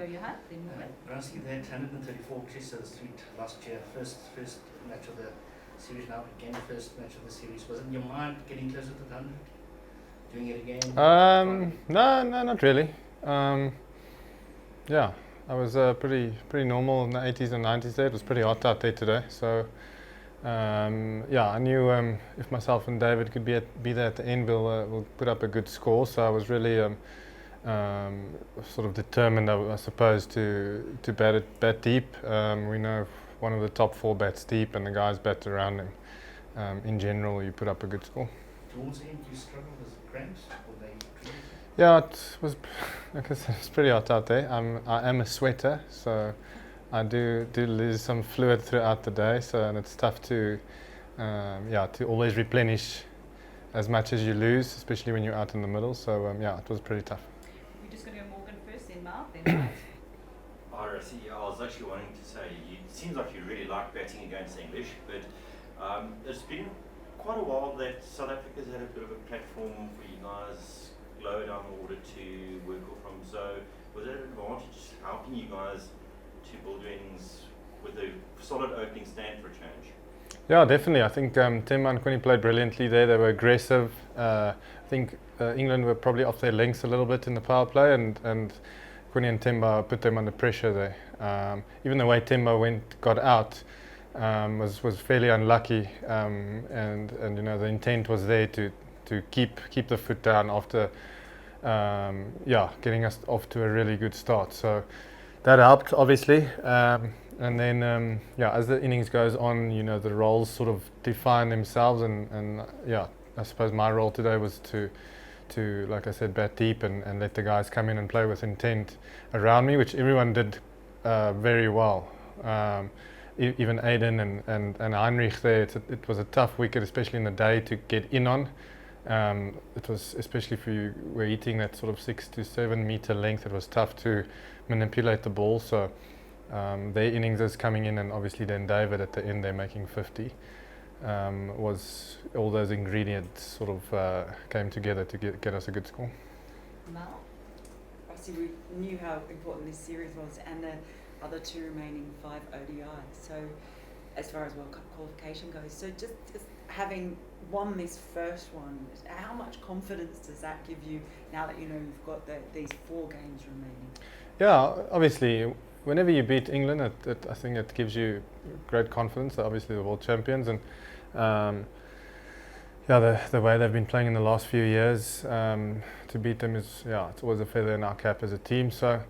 go, Johan, then we'll Rassie, they had 134 kisses last year, first match of the series now, again first match of the series. Was it in your mind getting closer to the 100? Doing it again? No, not really. Yeah, I was pretty normal in the 80s and 90s there. It was pretty hot out there today, so yeah, I knew if myself and David could be there at the end, we'll put up a good score. So I was really sort of determined, I suppose, to bat deep. We know one of the top 4 bats deep, and the guys bat around him. In general, you put up a good score. Towards the end, you struggled with cramps, or they treated you? Yeah, it was, like I said, it's pretty hot out there. I am a sweater, so I do lose some fluid throughout the day. So, and it's tough to always replenish as much as you lose, especially when you're out in the middle. So yeah, it was pretty tough. We're just going to go Morgan first, then Mark, then Mike. RASSIE, I was actually wanting to say, it seems like you really like batting against English, but it's been quite a while that South Africa's had a bit of a platform for you guys lower down the order to work off from. So was that an advantage helping you guys to build your innings with a solid opening stand for a change? Yeah, definitely. I think Temba and Quinny played brilliantly there. They were aggressive. I think England were probably off their lengths a little bit in the power play, and Quinny and Temba put them under pressure there. Even the way Temba got out was fairly unlucky, and you know, the intent was there to keep the foot down after getting us off to a really good start. So that helped, obviously. And then as the innings goes on, you know, the roles sort of define themselves, and I suppose my role today was to like I said, bat deep and let the guys come in and play with intent around me, which everyone did very well. Even Aiden and Heinrich there, it was a tough wicket, especially in the day, to get in on. It was, especially if you were hitting that sort of 6 to 7 meter length, it was tough to manipulate the ball. So their innings is coming in, and obviously then David at the end, they're making 50. Was all those ingredients sort of came together to get us a good score. Mal? Obviously, we knew how important this series was, and the other 2 remaining 5 ODIs. So, as far as World Cup qualification goes, so just having won this first one, how much confidence does that give you now that you know you've got these 4 games remaining? Yeah, obviously, whenever you beat England, I think it gives you great confidence. They're obviously the world champions, and the way they've been playing in the last few years, to beat them is, it's always a feather in our cap as a team. So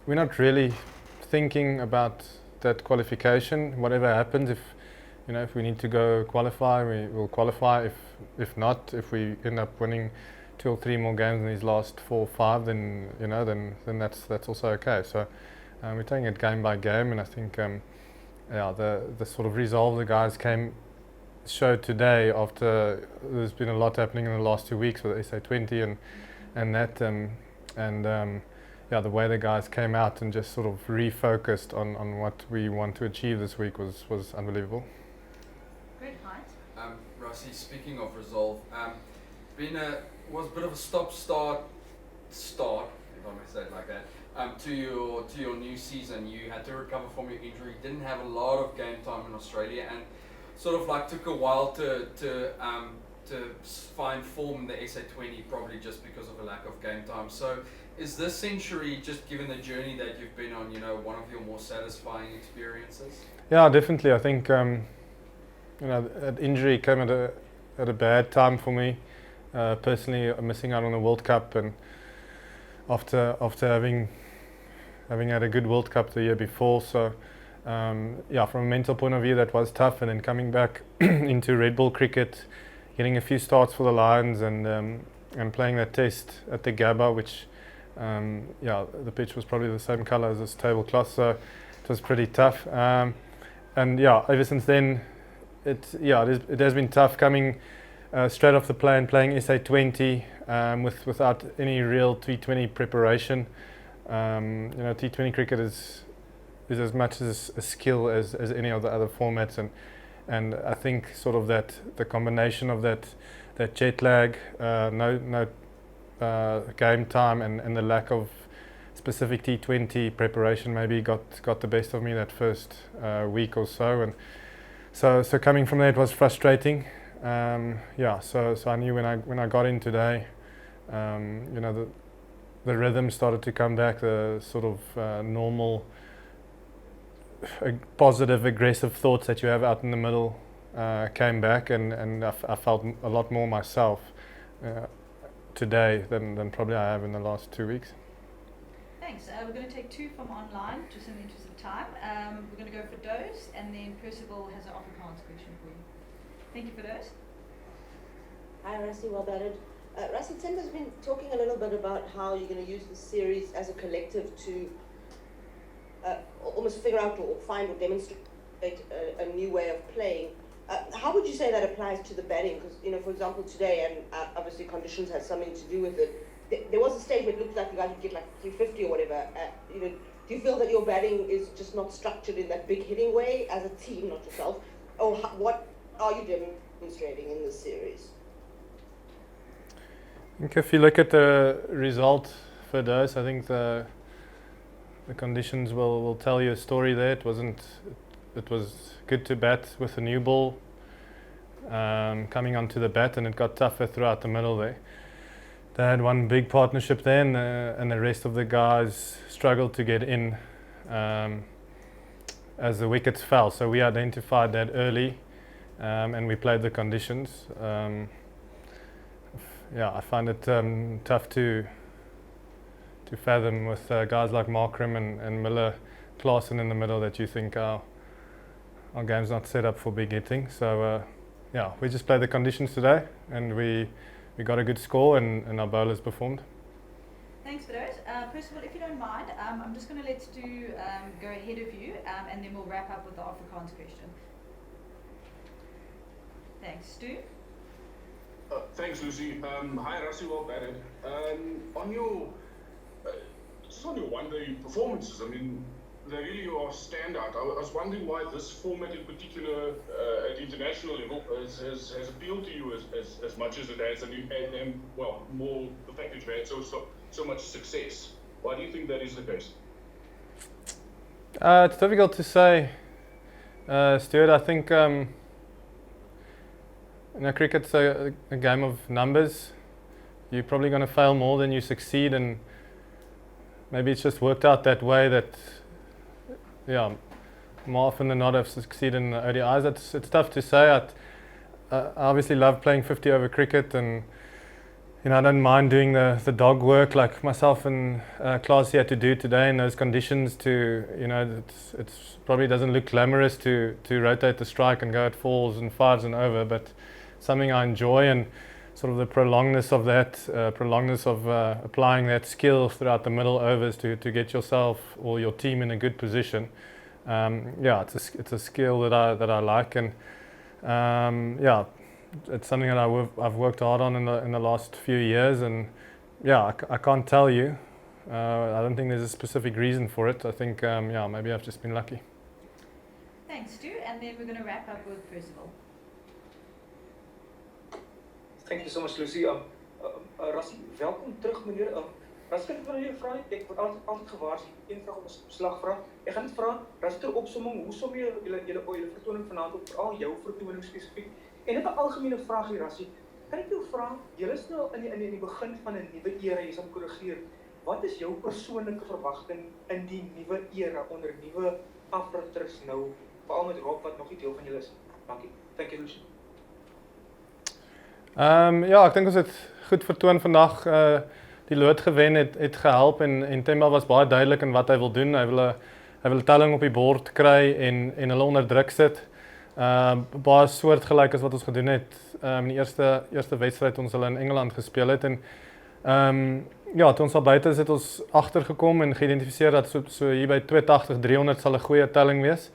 we're not really thinking about that qualification. Whatever happens, if we need to go qualify, we will qualify. If not, if we end up winning 2 or 3 more games in these last 4 or 5, then then that's also okay. So we're taking it game by game, and I think the sort of resolve the guys showed today, after there's been a lot happening in the last 2 weeks with SA20 and that the way the guys came out and just sort of refocused on what we want to achieve this week was unbelievable. Great height. Rassie, speaking of resolve, was a bit of a stop-start, if I may say it like that, to your new season. You had to recover from your injury, didn't have a lot of game time in Australia, and sort of like took a while to find form in the SA20, probably just because of a lack of game time. So is this century, just given the journey that you've been on, one of your more satisfying experiences? Yeah, definitely. I think that injury came at a bad time for me. Personally, missing out on the World Cup, and after having had a good World Cup the year before, so from a mental point of view, that was tough. And then coming back into Red Bull cricket, getting a few starts for the Lions, and playing that test at the Gabba, which the pitch was probably the same colour as this tablecloth, so it was pretty tough. Ever since then, it has been tough coming straight off the plane, playing SA20 without any real T20 preparation. T20 cricket is as much as a skill as any of the other formats, and I think sort of that the combination of that jet lag, no game time, and the lack of specific T20 preparation maybe got the best of me that first week or so, and so coming from there it was frustrating. So I knew when I got in today, the rhythm started to come back, the sort of normal positive aggressive thoughts that you have out in the middle came back, and I felt a lot more myself today than probably I have in the last 2 weeks. Thanks. We're going to take 2 from online, just in the interest of time. We're going to go for Dose, and then Percival has an Afrikaans question for you. Thank you for Dose. Hi, Rassie, well batted. Rassie, Tim has been talking a little bit about how you're going to use the series as a collective to almost figure out or find or demonstrate a new way of playing. How would you say that applies to the batting? Because, for example, today, and obviously conditions had something to do with it, there was a stage where it looked like you guys would get like 350 or whatever. Do you feel that your batting is just not structured in that big hitting way as a team, not yourself? Or what are you demonstrating in this series? I think if you look at the result for those, I think the conditions will tell you a story there. It was good to bat with a new ball coming onto the bat, and it got tougher throughout the middle there. They had one big partnership there, and the rest of the guys struggled to get in as the wickets fell. So we identified that early, and we played the conditions. I find it tough to fathom with guys like Markram and Miller, Klaasen in the middle, that you think our game's not set up for big hitting. So we just played the conditions today, and we got a good score, and our bowlers performed. Thanks for those. Percival, if you don't mind, I'm just going to let Stu go ahead of you, and then we'll wrap up with the Afrikaans question. Thanks. Stu? Thanks, Lucy. Hi, Rassie, well batted. Just on your one-day performances, I mean, they really are standout. I was wondering why this format in particular at international level has appealed to you as much as it has, and more the fact that you've had so much success. Why do you think that is the case? It's difficult to say, Stuart. I think cricket's a game of numbers. You're probably going to fail more than you succeed, and maybe it's just worked out that way that, more often than not I've succeeded in the ODIs. It's tough to say. I obviously love playing 50 over cricket, and I don't mind doing the dog work like myself and Klaas had to do today in those conditions. It's probably doesn't look glamorous to rotate the strike and go at 4s and 5s and over, but something I enjoy, and sort of the prolongedness of that, applying that skill throughout the middle overs to get yourself or your team in a good position. It's a skill that I like, and it's something that I've worked hard on in the last few years, and I can't tell you. I don't think there's a specific reason for it. I think maybe I've just been lucky. Thanks, Stu, and then we're going to wrap up with Percival. Thank you so much, Lucy. Rassie, welkom terug, meneer. Rassie, ek wil jou vra, ek word altyd gewaarsku, een vraag op 'n slag vra. Ek gaan net vra, Rassie, ter opsomming, hoe som jy julle vertoning vanaand op, veral jou vertoning spesifiek? En net 'n algemene vraag hier, Rassie. Kan ek jou vra, julle is nou in die begin van 'n nuwe era, jy sal korrigeer. Wat is jou persoonlike verwagting in die nuwe era onder nuwe afrigters nou, veral met Rob wat nog nie deel van julle is? Dankie. Thank you, Lucy. Ek dink ons het goed vertoon vandag. Die lood gewen het gehelp, en Themba was baie duidelik in wat hy wil doen. Hy wil 'n telling op die bord kry en hulle onder druk sit. Baie soortgelyk as wat ons gedoen het in die eerste wedstryd ons hulle in Engeland gespeel het, en toe ons al buite is, het ons agtergekom en geïdentifiseer dat so hier by 280-300 sal 'n goeie telling wees.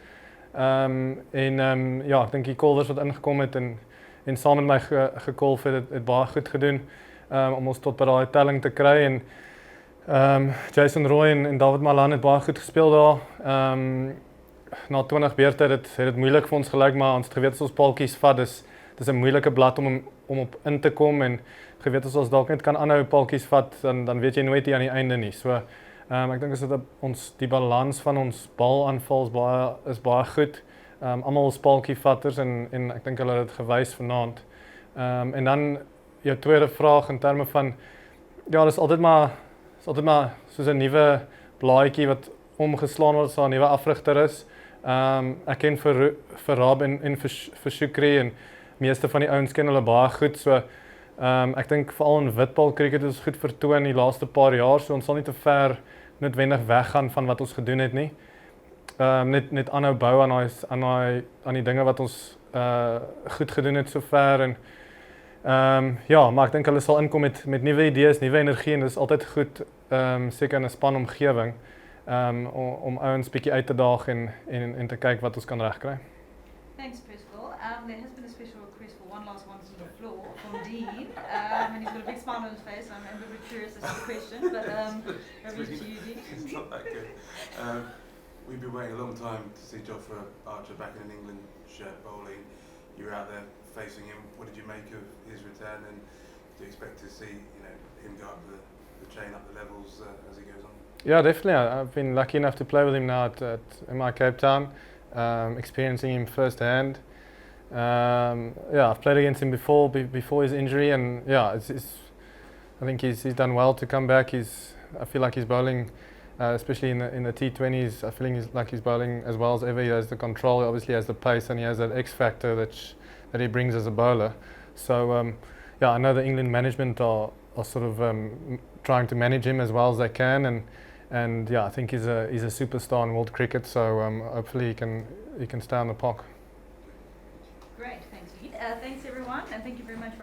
Ek dink die Colvers wat ingekom het en saam met my gekolf het baie goed gedoen om ons tot by daai telling te kry, en Jason Roy en David Malan het baie goed gespeel daar. Na 20 beurte het dit moeilik vir ons gelyk, maar ons het geweet as ons paaltjies vat, dis 'n moeilike blad om op in te kom, en geweet as ons dalk net kan aanhou paaltjies vat, dan weet jy nooit hier aan die einde nie. So Ek dink ons die balans van ons balaanval is baie goed. Almal is paaltjievatters en ek dink hulle het dit gewys vanaand. En dan jou tweede vraag in terme van ja, dis altyd maar soos 'n nuwe blaadjie wat omgeslaan word as daar 'n nuwe afrigter is. Ek ken vir Rab en vir Shukri en meeste van die ouens ken hulle baie goed. So ek dink veral in witbal cricket is goed vertoon die laaste paar jaar, so ons sal nie te ver noodwendig weggaan van wat ons gedoen het nie. Net aanhou bou aan die dinge wat ons goed gedoen het sover en ja, maar ek dink hulle sal inkom met nuwe idees, nuwe energie en dit is altyd goed seker in 'n spanomgewing om ouens bietjie uit te daag en te kyk wat ons kan regkry. Thanks, Percival. There has been a special request for one last one on the floor from Dean, and he's got a big smile on his face. I'm a bit curious as to the question, but over to you, Dean. It's not that good. We've been waiting a long time to see Jofra Archer back in an England shirt bowling. You were out there facing him. What did you make of his return, and do you expect to see him go up the chain, up the levels as he goes on? Yeah, definitely. I've been lucky enough to play with him now at MI Cape Town, experiencing him firsthand. Yeah, I've played against him before his injury, and yeah, I think he's done well to come back. I feel like he's bowling, especially in the T20s. I feel like he's bowling as well as ever. He has the control, obviously has the pace, and he has that X factor that he brings as a bowler. So yeah, I know the England management are sort of trying to manage him as well as they can, and yeah, I think he's a superstar in world cricket. So hopefully he can stay on the park. Great, thanks, Dean. Thanks everyone, and thank you very much for